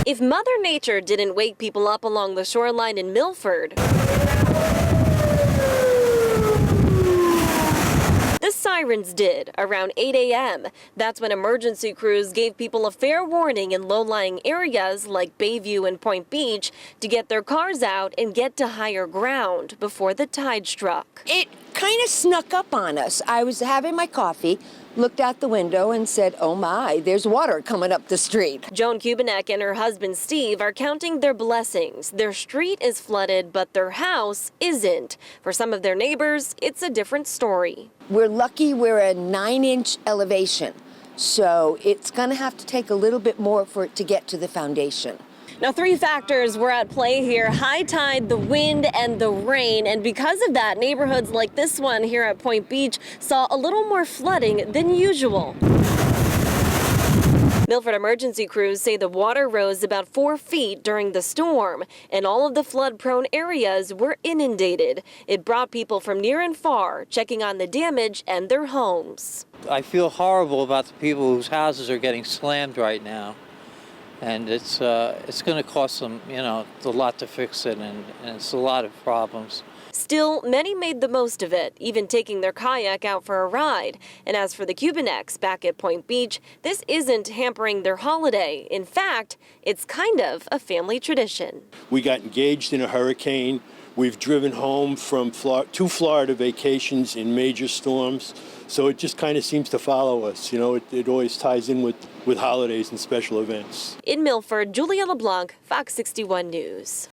If Mother Nature didn't wake people up along the shoreline in Milford, the sirens did around 8 a.m. That's when emergency crews gave people a fair warning in low-lying areas like Bayview and Point Beach to get their cars out and get to higher ground before the tide struck. It kind of snuck up on us. I was having my coffee, looked out the window and said, oh my, there's water coming up the street. Joan Kubanek and her husband Steve are counting their blessings. Their street is flooded, but their house isn't. For some of their neighbors, it's a different story. We're lucky we're a 9-inch elevation, so it's going to have to take a little bit more for it to get to the foundation. Now, 3 factors were at play here: high tide, the wind, and the rain. And because of that, neighborhoods like this one here at Point Beach saw a little more flooding than usual. Milford emergency crews say the water rose about 4 feet during the storm, and all of the flood-prone areas were inundated. It brought people from near and far checking on the damage and their homes. I feel horrible about the people whose houses are getting slammed right now. And it's going to cost them, a lot to fix it, and it's a lot of problems. Still, many made the most of it, even taking their kayak out for a ride. And as for the Kubaneks back at Point Beach, this isn't hampering their holiday. In fact, it's kind of a family tradition. We got engaged in a hurricane. We've driven home from 2 Florida vacations in major storms. So it just kind of seems to follow us. It always ties in with holidays and special events. In Milford, Julia LeBlanc, Fox 61 News.